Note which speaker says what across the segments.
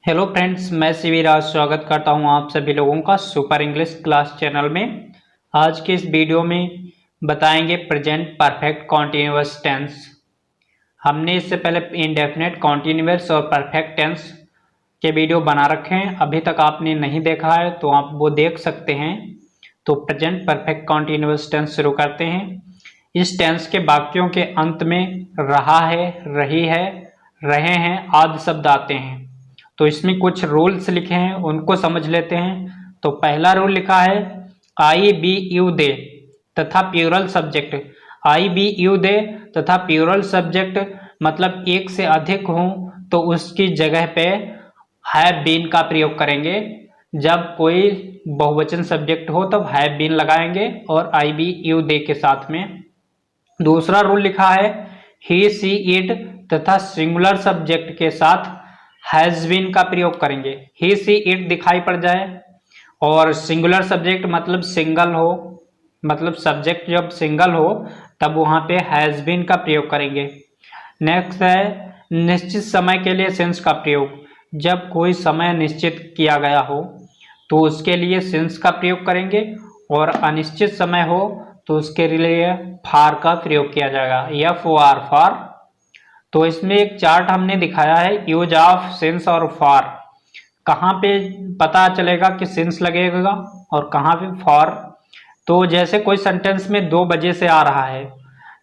Speaker 1: Hello friends, मैं CV राज स्वागत करता हूं आप सभी लोगों का सुपर इंग्लिश क्लास चैनल में। आज के इस वीडियो में बताएंगे प्रेजेंट परफेक्ट कॉन्टिन्यूअस टेंस। हमने इससे पहले इंडेफिनेट कॉन्टिन्यूअस और परफेक्ट टेंस के वीडियो बना रखे हैं। अभी तक आपने नहीं देखा है तो आप वो देख सकते हैं। तो प्रेजेंट परफेक्ट कॉन्टिन्यूअस टेंस शुरू करते हैं। इस टेंस के वाक्यों के अंत में रहा है, रही है, रहे हैं आदि शब्द आते हैं। तो इसमें कुछ रूल्स लिखे हैं, उनको समझ लेते हैं। तो पहला रूल लिखा है आई बी यू दे तथा plural subject. I we you they तथा प्लूरल सब्जेक्ट मतलब एक से अधिक हो तो उसकी जगह पे हैव बीन का प्रयोग करेंगे। जब कोई बहुवचन सब्जेक्ट हो तब हैव बीन लगाएंगे और आई बी यू दे के साथ में। दूसरा रूल लिखा है ही सी इट तथा सिंगुलर सब्जेक्ट के साथ हैज बीन का प्रयोग करेंगे। ही सी इट दिखाई पड़ जाए और सिंगुलर सब्जेक्ट मतलब सिंगल हो, मतलब सब्जेक्ट जब सिंगल हो तब वहां पे हैज बीन का प्रयोग करेंगे। नेक्स्ट है निश्चित समय के लिए सिंस का प्रयोग। जब कोई समय निश्चित किया गया हो तो उसके लिए सिंस का प्रयोग करेंगे और अनिश्चित समय हो तो उसके लिए फार का प्रयोग किया जाएगा, एफ ओ आर, फार। तो इसमें एक चार्ट हमने दिखाया है यूज ऑफ सिंस और फॉर। कहाँ पे पता चलेगा कि सिंस लगेगा और कहाँ पे फॉर। तो जैसे कोई सेंटेंस में 2 बजे से आ रहा है,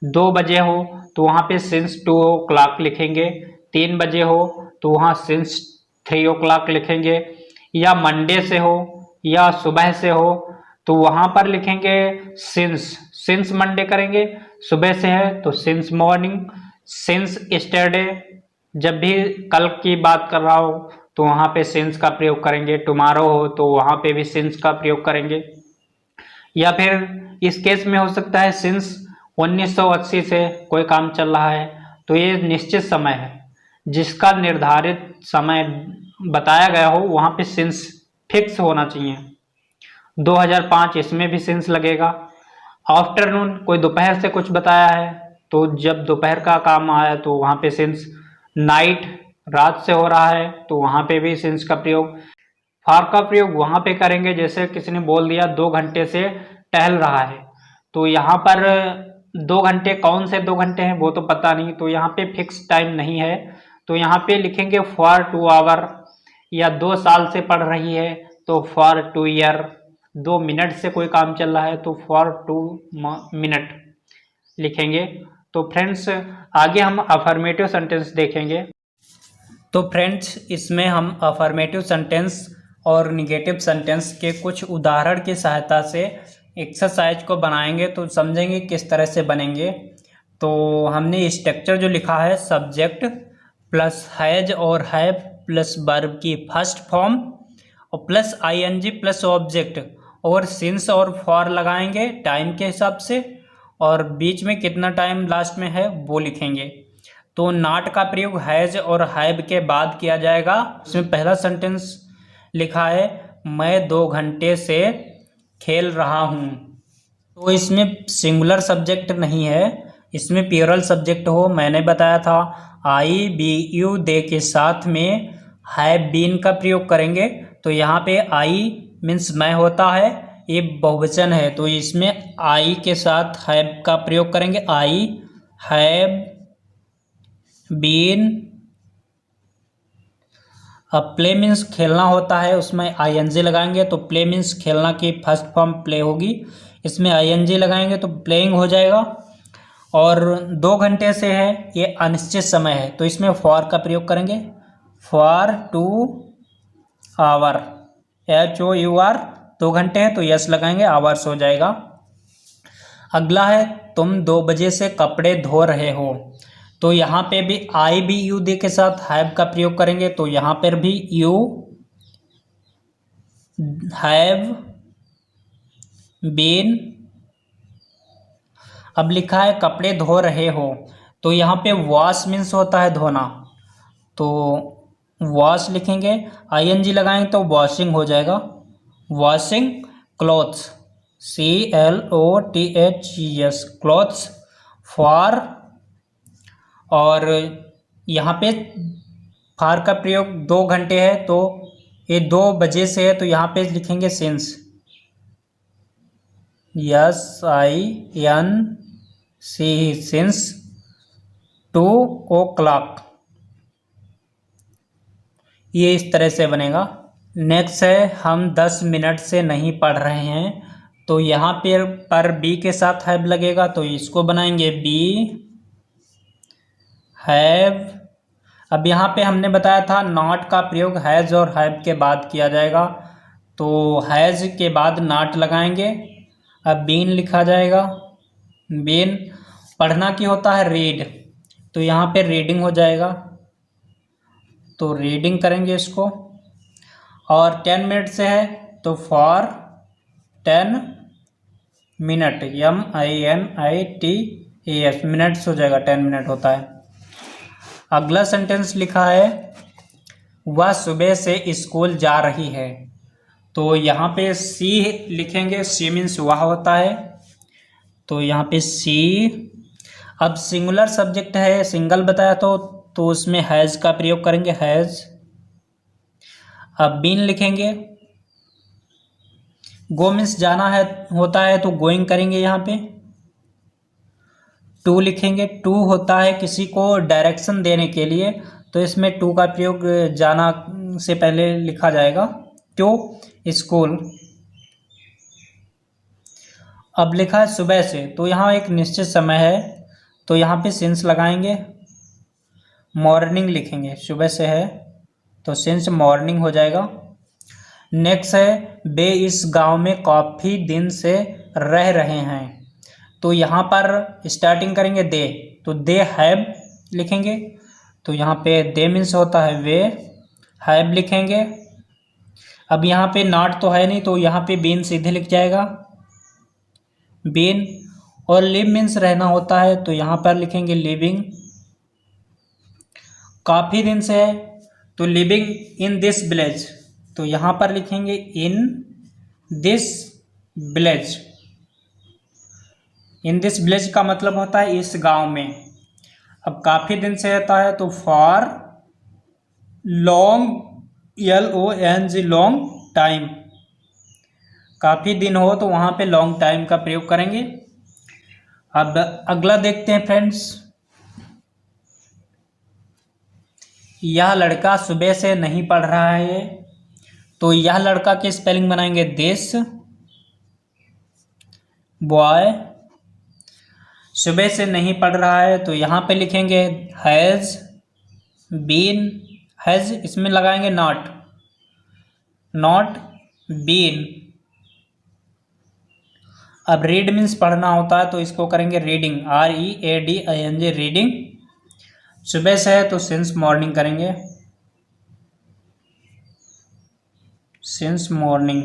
Speaker 1: 2 बजे हो तो वहाँ पे सिंस 2 o'clock लिखेंगे। 3 बजे हो तो वहाँ सिंस 3 o'clock लिखेंगे। या मंडे से हो या सुबह से हो तो वहाँ पर लिखेंगे सिंस, सिंस मंडे करेंगे। सुबह से है तो सिंस मॉर्निंग, सिंस यस्टरडे। जब भी कल की बात कर रहा हो तो वहाँ पे सिंस का प्रयोग करेंगे। टुमारो हो तो वहाँ पे भी सिंस का प्रयोग करेंगे। या फिर इस केस में हो सकता है सिंस 1980 से कोई काम चल रहा है तो ये निश्चित समय है। जिसका निर्धारित समय बताया गया हो वहाँ पे सिंस फिक्स होना चाहिए। 2005 इसमें भी सिंस लगेगा। आफ्टरनून कोई दोपहर से कुछ बताया है तो जब दोपहर का काम आया तो वहाँ पे सिंस। नाइट रात से हो रहा है तो वहाँ पे भी सिंस का प्रयोग। फॉर का प्रयोग वहाँ पे करेंगे जैसे किसी ने बोल दिया 2 घंटे से टहल रहा है तो यहाँ पर 2 घंटे कौन से 2 घंटे हैं वो तो पता नहीं, तो यहाँ पे फिक्स टाइम नहीं है तो यहाँ पे लिखेंगे फॉर 2 आवर। या 2 साल से पढ़ रही है तो फॉर 2 ईयर। 2 मिनट से कोई काम चल रहा है तो फॉर 2 मिनट लिखेंगे। तो फ्रेंड्स आगे हम अफर्मेटिव सेंटेंस देखेंगे। तो फ्रेंड्स इसमें हम अफर्मेटिव सेंटेंस और निगेटिव सेंटेंस के कुछ उदाहरण की सहायता से एक्सरसाइज को बनाएंगे तो समझेंगे किस तरह से बनेंगे। तो हमने स्ट्रक्चर जो लिखा है सब्जेक्ट प्लस हैज और हैव प्लस वर्ब की फर्स्ट फॉर्म और प्लस आईएनजी प्लस ऑब्जेक्ट और सिंस और फॉर लगाएंगे टाइम के हिसाब से और बीच में कितना टाइम लास्ट में है वो लिखेंगे। तो नॉट का प्रयोग हैज और हैव के बाद किया जाएगा। इसमें पहला सेंटेंस लिखा है मैं 2 घंटे से खेल रहा हूँ। तो इसमें सिंगुलर सब्जेक्ट नहीं है, इसमें प्लूरल सब्जेक्ट हो। मैंने बताया था आई बी यू दे के साथ में हैव बीन का प्रयोग करेंगे। तो यहाँ पे आई मीन्स मैं होता है, ये बहुवचन है तो इसमें आई के साथ हैव का प्रयोग करेंगे। I have been. अब प्ले मीन्स खेलना होता है, उसमें आईएनजी लगाएंगे तो प्ले मीन्स खेलना की फर्स्ट फॉर्म प्ले होगी, इसमें आईएनजी लगाएंगे तो प्लेइंग हो जाएगा। और 2 घंटे से है ये अनिश्चित समय है तो इसमें फॉर का प्रयोग करेंगे। फॉर 2 आवर, HOUR 2 घंटे है तो यस लगाएंगे, आवर्स हो जाएगा। अगला है तुम 2 बजे से कपड़े धो रहे हो। तो यहाँ पे भी आई बी यू दे के साथ हैव का प्रयोग करेंगे तो यहाँ पर भी यू हैव बीन। अब लिखा है कपड़े धो रहे हो तो यहाँ पे वॉश मीन्स होता है धोना तो वॉश लिखेंगे, आईएनजी लगाएंगे तो वॉशिंग हो जाएगा। Washing clothes, CLOTHES clothes. For और यहाँ पे फॉर का प्रयोग 2 घंटे है, तो ये 2 बजे से है, तो यहाँ पे लिखेंगे सिंस, SINC, सिंस 2 o'clock। ये इस तरह से बनेगा। नेक्स्ट है हम 10 मिनट से नहीं पढ़ रहे हैं, तो यहाँ पर बी के साथ हैव लगेगा, तो इसको बनाएंगे बी हैव। अब यहाँ पे हमने बताया था नॉट का प्रयोग हैज़ और हैव के बाद किया जाएगा, तो हैज़ के बाद नॉट लगाएंगे। अब बीन लिखा जाएगा, बीन पढ़ना की होता है रीड, तो यहाँ पे रीडिंग हो जाएगा, तो रीडिंग करेंगे इसको। और 10 मिनट से है, तो फॉर 10 मिनट, MINITES, मिनट्स हो जाएगा, 10 मिनट होता है। अगला सेंटेंस लिखा है वह सुबह से स्कूल जा रही है, तो यहाँ पे सी लिखेंगे, सी मीन्स वह होता है, तो यहाँ पे सी। अब सिंगुलर सब्जेक्ट है, सिंगल बताया तो उसमें हैज़ का प्रयोग करेंगे, हैज़। अब बीन लिखेंगे, गो मीन्स जाना है होता है, तो गोइंग करेंगे यहाँ पे। टू लिखेंगे, टू होता है किसी को डायरेक्शन देने के लिए, तो इसमें टू का प्रयोग जाना से पहले लिखा जाएगा, क्यों स्कूल। अब लिखा है सुबह से, तो यहाँ एक निश्चित समय है, तो यहाँ पे सिंस लगाएंगे। मॉर्निंग लिखेंगे, सुबह से है तो सिंस मॉर्निंग हो जाएगा। नेक्स्ट है वे इस गांव में काफ़ी दिन से रह रहे हैं, तो यहाँ पर स्टार्टिंग करेंगे दे, तो दे हैव लिखेंगे, तो यहाँ पे दे मीन्स होता है वे, हैव लिखेंगे। अब यहाँ पे नॉट तो है नहीं, तो यहाँ पे बीन सीधे लिख जाएगा, बीन। और लिव मीन्स रहना होता है, तो यहाँ पर लिखेंगे लिविंग। काफ़ी दिन से है, तो लिविंग इन दिस विलेज, तो यहाँ पर लिखेंगे in this village. In this village का मतलब होता है इस गांव में। अब काफ़ी दिन से रहता है, तो for long, LONG, long time. काफ़ी दिन हो तो वहाँ पे लॉन्ग टाइम का प्रयोग करेंगे। अब अगला देखते हैं फ्रेंड्स, यह लड़का सुबह से नहीं पढ़ रहा है, तो यह लड़का की स्पेलिंग बनाएंगे दिस बॉय। सुबह से नहीं पढ़ रहा है, तो यहाँ पे लिखेंगे हैज़ बीन, हैज़ इसमें लगाएंगे नॉट, नॉट बीन। अब रीड मीन्स पढ़ना होता है, तो इसको करेंगे रीडिंग, READING, रीडिंग। सुबह से है तो सिंस मॉर्निंग करेंगे, सिंस मॉर्निंग।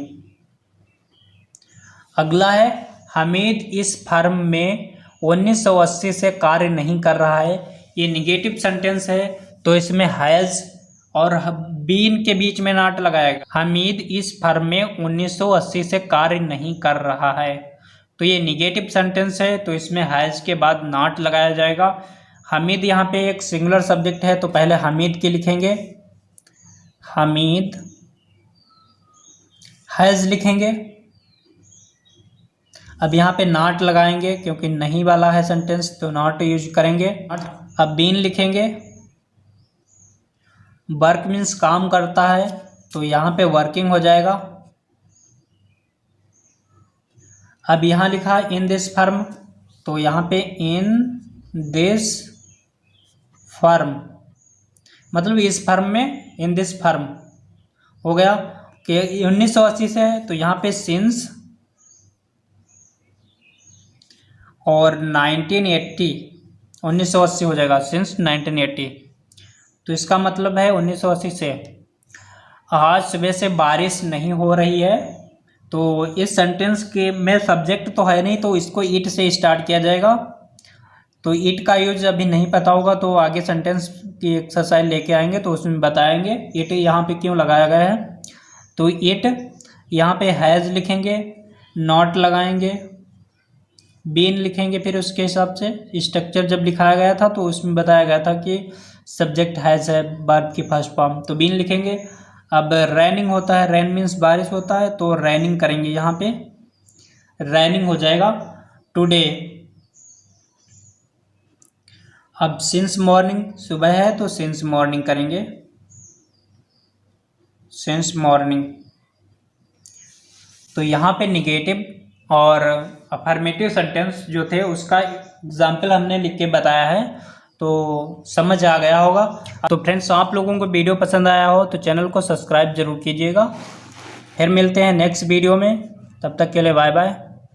Speaker 1: अगला है हमीद इस फर्म में 1980 से कार्य नहीं कर रहा है, ये निगेटिव सेंटेंस है, तो इसमें हैज़ और बीन के बीच में नॉट लगाएगा। हमीद इस फर्म में 1980 से कार्य नहीं कर रहा है, तो ये निगेटिव सेंटेंस है, तो इसमें हैज़ के बाद नॉट लगाया जाएगा। हमीद यहाँ पे एक सिंगुलर सब्जेक्ट है, तो पहले हमीद के लिखेंगे, हमीद, हैज़ लिखेंगे। अब यहाँ पे नॉट लगाएंगे, क्योंकि नहीं वाला है सेंटेंस, तो नॉट यूज करेंगे। अब बीन लिखेंगे, वर्क मीन्स काम करता है, तो यहाँ पे वर्किंग हो जाएगा। अब यहाँ लिखा इन दिस फर्म, तो यहाँ पे इन दिस फर्म मतलब इस फर्म में, इन दिस फर्म हो गया कि 1980 से है, तो यहाँ पे सिंस, और 1980 हो जाएगा, सिंस 1980, तो इसका मतलब है 1980 से। आज सुबह से बारिश नहीं हो रही है, तो इस सेंटेंस के में सब्जेक्ट तो है नहीं, तो इसको इट से स्टार्ट किया जाएगा। तो इट का यूज अभी नहीं पता होगा, तो आगे सेंटेंस की एक्सरसाइज लेके आएंगे, तो उसमें बताएंगे इट यहाँ पे क्यों लगाया गया है। तो इट यहाँ पे हैज़ लिखेंगे, नॉट लगाएंगे, बीन लिखेंगे, फिर उसके हिसाब से स्ट्रक्चर जब लिखाया गया था तो उसमें बताया गया था कि सब्जेक्ट हैज़ है, वर्ब की फर्स्ट फॉर्म, तो बीन लिखेंगे। अब रेनिंग होता है, रेन मीन्स बारिश होता है, तो रेनिंग करेंगे, यहाँ पे रेनिंग हो जाएगा टुडे। अब सिंस मॉर्निंग, सुबह है तो सिंस मॉर्निंग करेंगे, सिंस मॉर्निंग। तो यहाँ पे निगेटिव और अफर्मेटिव सेंटेंस जो थे उसका एग्जाम्पल हमने लिख के बताया है, तो समझ आ गया होगा। तो फ्रेंड्स, आप लोगों को वीडियो पसंद आया हो तो चैनल को सब्सक्राइब जरूर कीजिएगा। फिर मिलते हैं नेक्स्ट वीडियो में, तब तक के लिए बाय बाय।